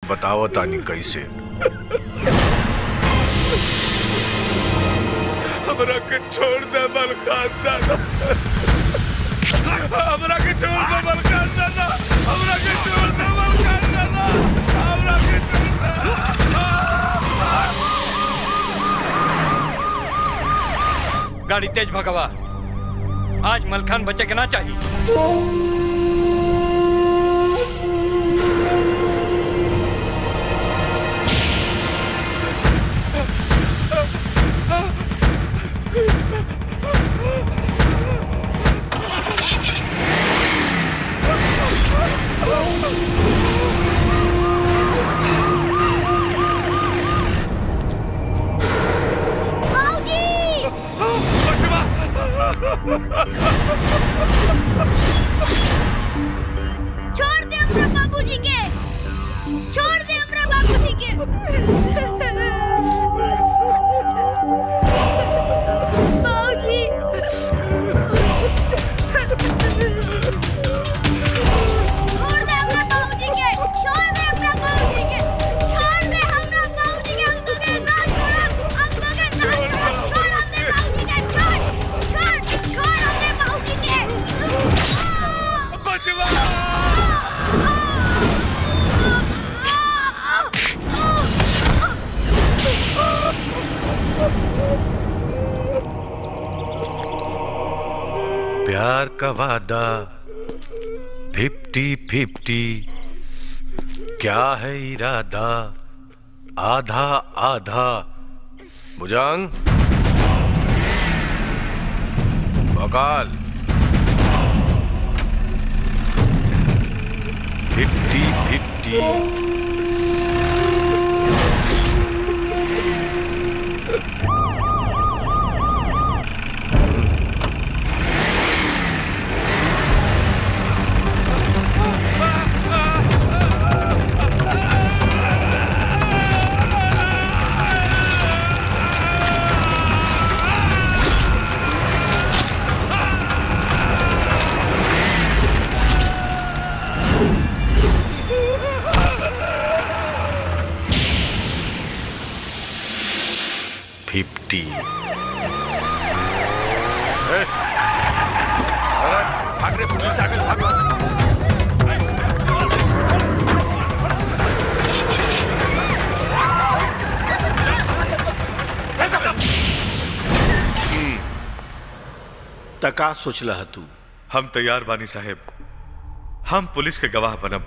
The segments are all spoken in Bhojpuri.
बताओ तानी कैसे। हमरा के छोड़ दे मलखान दादा, हमरा के छोड़ दे मलखान दादा, हमरा के छोड़ दे मलखान दादा, हमरा के छोड़ दे। गाड़ी तेज भगवा, आज मलखान बचे के ना चाहिए। छोड़ दे हमरा बाबूजी के, छोड़ दे हमरा बाबूजी के। बाबूजी छोड़ दे हमरा बाबूजी के, छोड़ दे हमरा बाबूजी के, छोड़ दे हमरा बाबूजी के। हम तुझे ना छोड़, हम तुझे ना छोड़, छोड़ हमने बाबूजी के, छोड़ छोड़ छोड़ हमने बाबूजी के। बचवा प्यार का वादा 50-50, क्या है इरादा आधा आधा। बुजांग बकाल 50-50। भाग रे पुलिस आ गई, भाग। तका सोचला तू? हम तैयार बानी साहेब, हम पुलिस के गवाह बनब।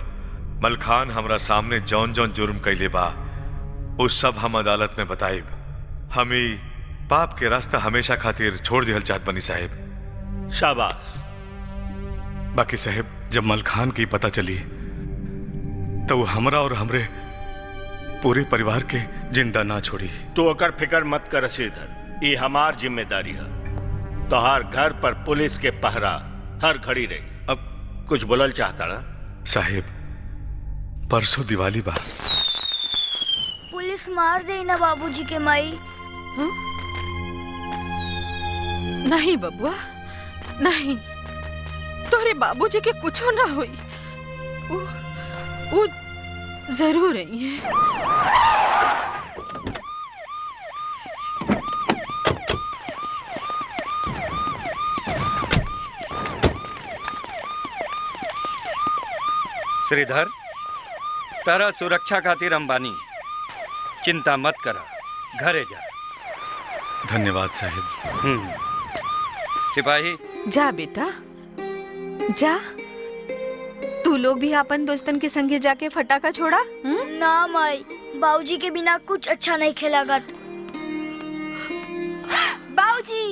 मलखान हमरा सामने जौन जौन जुर्म कैले बा उस सब हम अदालत में बताइब। हम ही पाप के रास्ता हमेशा खातिर छोड़ दिहल चाहत बनी साहेब। शाबाश। बाकी साहेब जब मलखान की पता चली तो वो हमरा और हमरे पूरे परिवार के जिंदा ना छोड़ी। तू अकर फिक्र मत कर श्रीधर, ये हमार जिम्मेदारी है। तोहार घर पर पुलिस के पहरा हर घड़ी रही। अब कुछ बोलल चाहता ना? साहेब परसों दिवाली बा। पुलिस मार दे ना बाबूजी के माई। नहीं बबुआ नहीं, तोरे बाबूजी के कुछो ना हुई। वो जरूर रही है। श्रीधर तारा सुरक्षा खातिर अंबानी, चिंता मत करा, घरे जा। धन्यवाद साहेब। सिपाही जा बेटा जा, तू लोग भी अपन दोस्तन के संगे जाके फटाका छोड़ा। ना माई, बाबूजी के बिना कुछ अच्छा नहीं खेलागा। बाबूजी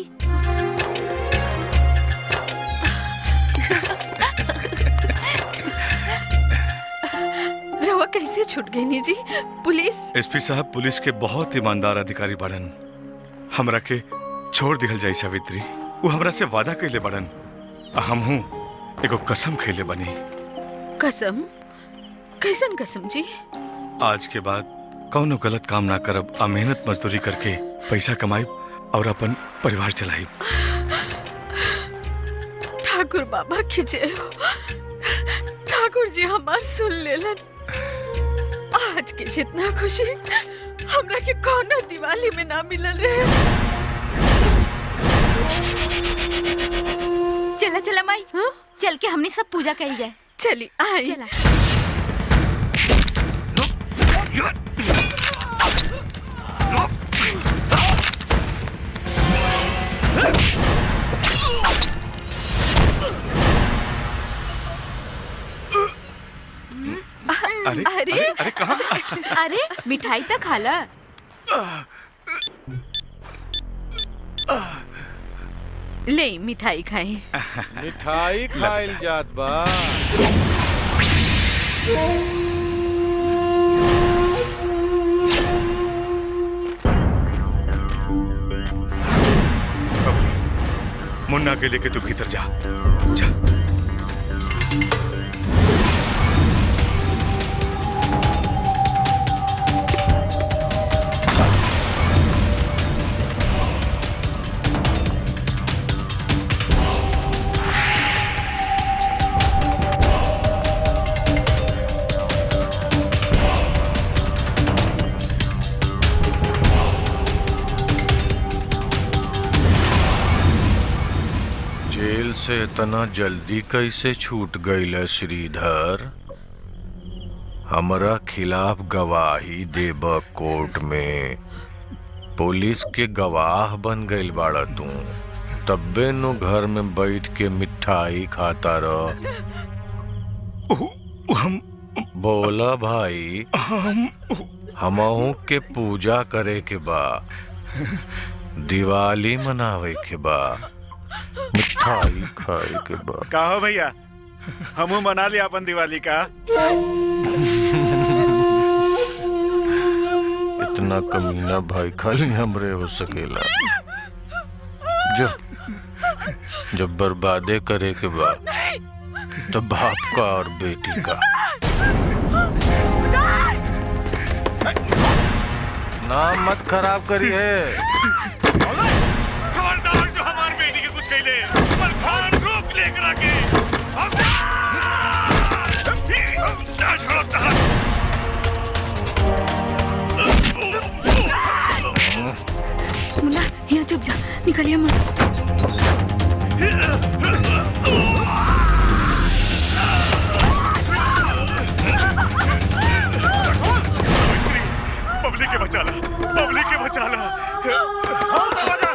रवा कैसे छूट गई नी जी? पुलिस एसपी साहब पुलिस के बहुत ईमानदार अधिकारी बड़न। हमरा के छोड़ दिहल जाई सावित्री। वो हमरा से वादा कैले बड़न, हम हूँ एगो कसम खैले बनी। कसम? कैसन कसम जी? आज के बाद कौनो गलत काम ना करब, आ मेहनत मजदूरी करके पैसा कमाई और अपन परिवार चलाई। ठाकुर बाबा की जय हो। ठाकुर जी हमार सुन लेलन। आज जितना खुशी हमरा के कौनो दिवाली में ना मिलल रहे। चला चला माई, चल के हमने सब पूजा करी जाए। चली आई। चला। अरे अरे अरे कहाँ? अरे मिठाई तो खा ला। ले मिठाई खाई। मिठाई खाइल जात बा। मुन्ना के लेके तू भीतर जा। जा। जेल से इतना जल्दी कैसे छूट गईल श्रीधर? हमरा खिलाफ गवाही देब कोर्ट में, पुलिस के गवाह बन गईल बाड़ा तू, तब्बे नु घर में बैठ के मिठाई खाता रह। हम बोला भाई, हमहू के पूजा करे के बा, दिवाली मनावे के बा, मिठाई खाए के बाद। कहो भैया, हमू मना लिया अपन दिवाली का। इतना कमीना भाई खाली हमरे हो सकेला। जब बर्बादे करे के बाद तो बाप का और बेटी का। नाम मत खराब करिए। मलखान रोक लेकर आके मुन्ना यहाँ चुप जा, निकलिए मत। पब्लिक के बचा ला, पब्लिक के बचा ला। खोल दरवाजा।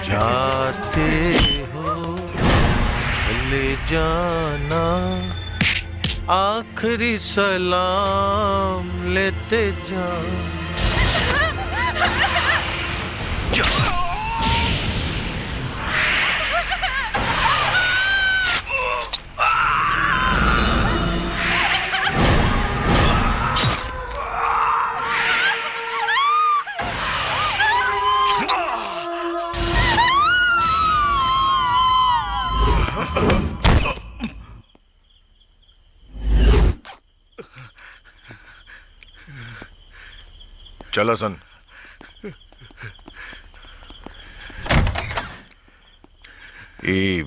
जाते हो ले जाना, आखिरी सलाम लेते जाना। चलो सन। ये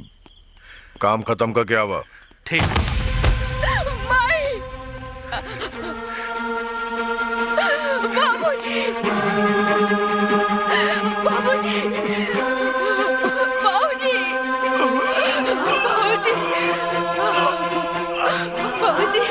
काम खत्म का क्या हुआ? ठीक। बाबूजी, बाबूजी, बाबूजी, बाबूजी, बाबूजी,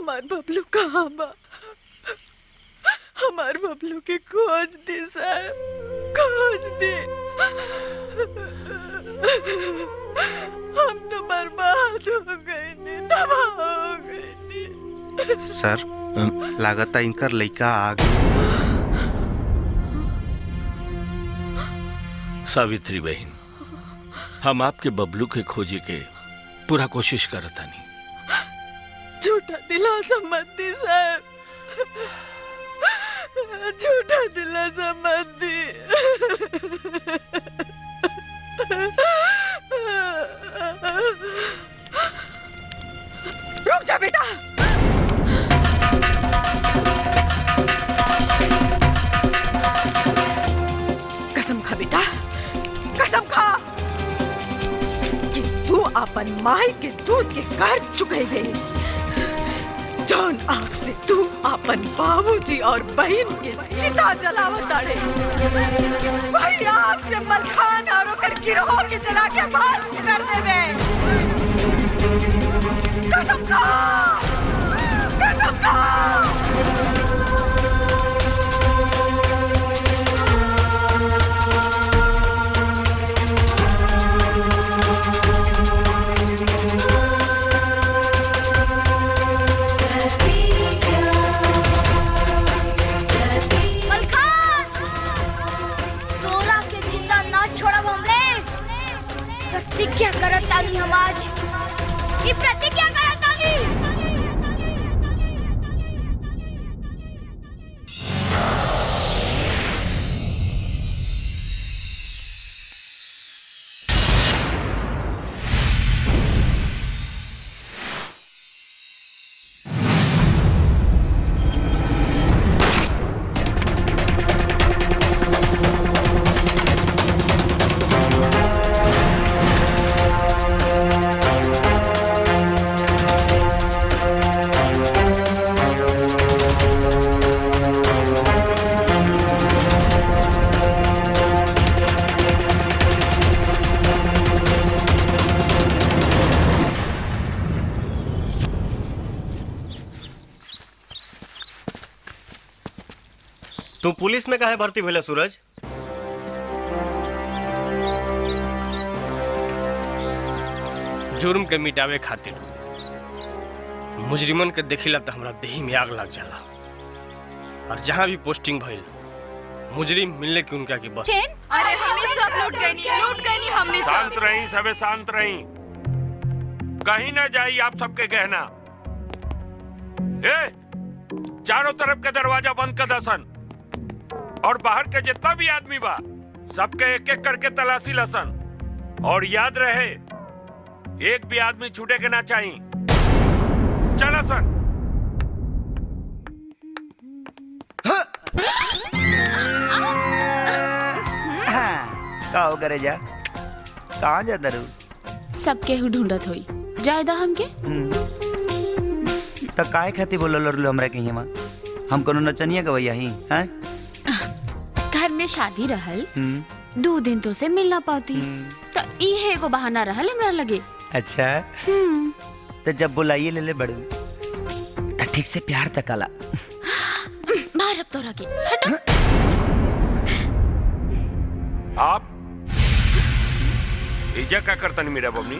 हमार बबलू कहाँ बा? हमार बबलू के खोज दे साहब, खोज दे। हम तो बर्बाद हो गए ने, तबाह हो गए ने। सर लागता इनकर लइका आ गया। सावित्री बहन, हम आपके बबलू के खोजे के पूरा कोशिश करत हनी। झूठा दिलासा मत दी साहब, झूठा दिलासा मत दी। रुक जा बेटा। कसम खा बेटा, कसम खा कि तू अपन माई के दूध के कर चुकेबे। जौन आग से तू अपन बाबूजी और बहन के चिता जलावताड़े, वही आग से मलखान और ओकर गिरोह के जला के भस्म कर देबे। कसम खा, कसम खा। प्रतिज्ञा करतानी हम आज, ये प्रतिज्ञा करतानी। तू पुलिस में काहे भर्ती भइला सूरज? जुर्म के मिटावे खातिर मुजरिमन के देखिला तो हमरा देही में आग लग जाला। और जहाँ भी पोस्टिंग भइल मुजरिम मिलने की उनका की बस। अरे हमने सब लूट गई हमने सब। शांत रही, सबे शांत रही, कहीं ना जाई आप सबके गहना। ए, चारों तरफ के दरवाजा बंद कर दसन और बाहर के जितना भी आदमी बा सबके एक एक करके तलाशी लसन। और याद रहे, एक भी आदमी छूटे के ना चाहिए। चला सन। का हो करे जा? कहाँ जा दरू? सबके ढूंढत होई, जायदा हमके। तो काहे खाती बोलो लरलो हमरा के हिमा? हम कोनो नचनिया गवैया ही हैं? घर में शादी रहल, 2 दिन तो से मिलना पाती, तो ये एगो बहाना रहल हमरा लगे। अच्छा, तो जब बुलाइए ले ले बड़ू तो ठीक से प्यार तकाला। बाहर अब तोरा के हट। आप इजा क्या करतन मेरा बबनी?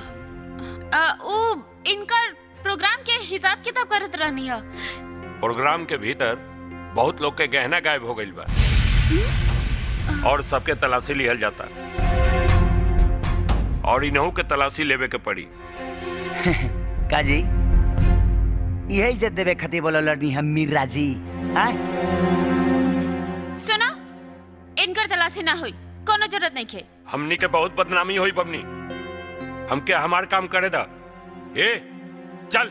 ओ इनकर प्रोग्राम के हिसाब किताब करत रहनी है। प्रोग्राम के भीतर बहुत लोग के गहना गायब हो गइल बा और सबके तलाशी लिहल जाता और इनहू के तलाशी लेवे के पड़ी। काजी यही इज्जत देवे खातिर बोलो लड़नी हम मीरा जी। सुना, इनकर तलाशी ना हुई, कोनो जरूरत नहीं खे। हमनी के बहुत बदनामी हुई बबनी, हमके हमार काम करे दा। ए चल।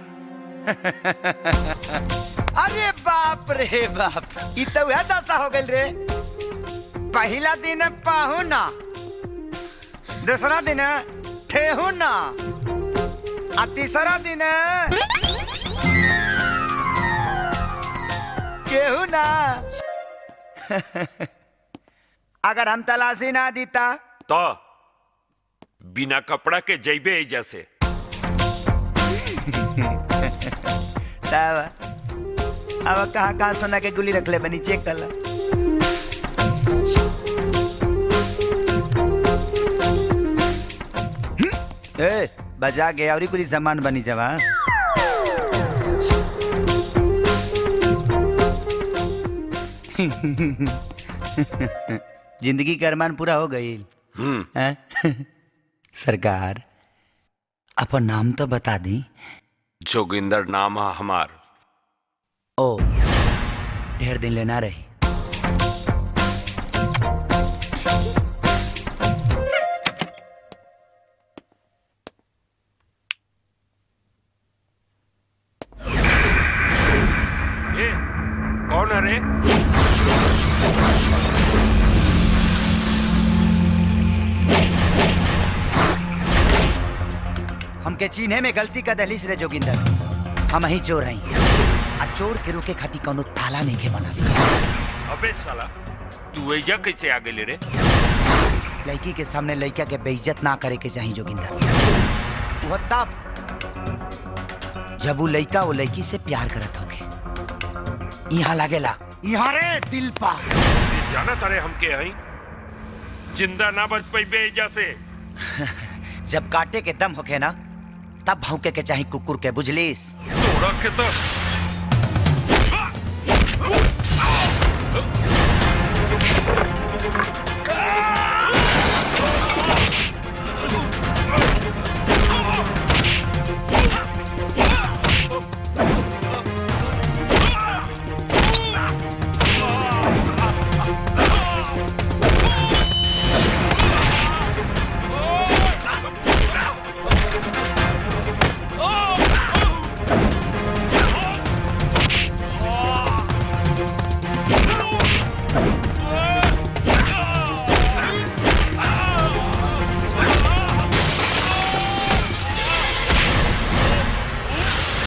अरे बाप रे बाप, ई तो वह दशा हो गइल रे। पहला दिन पाहुना, दूसरा दिन ठेहुना, आ तीसरा दिन केहू ना। अगर हम तलाशी ना दीता तो बिना कपड़ा के जैबे जैसे। अब कहाँ कहाँ सोना के गुली रख ले बनी, चेक कर ला। ए बजा के और कुछ सामान बनी जवा। जिंदगी का अरमान पूरा हो गई। सरकार अपन नाम तो बता दी। जोगिंदर नाम है हमार। ओ ढेर दिन लेना रही। ये कौन है रे? हमके चीन्हे में गलती का दहलीस रे जोगिंदर। हम ही चोर हैं। आ चोर के रोके खाती कोनो ताला नहीं के बना। अबे साला तू एजा कैसे आ गई रे? लड़की के सामने लड़का के बेइज्जत ना करे के चाहिए जोगिंदर। वो तब जब वो लड़का वो लड़की से प्यार करत होगे। यहाँ लगेला यहाँ रे दिल पा। ये जाना तारे हमके हई जिंदा ना बच पैबे एजा से। जब काटे के दम होके ना तब भौंके के चाहिए कुकुर के, बुझलीस? तोड़ा के तो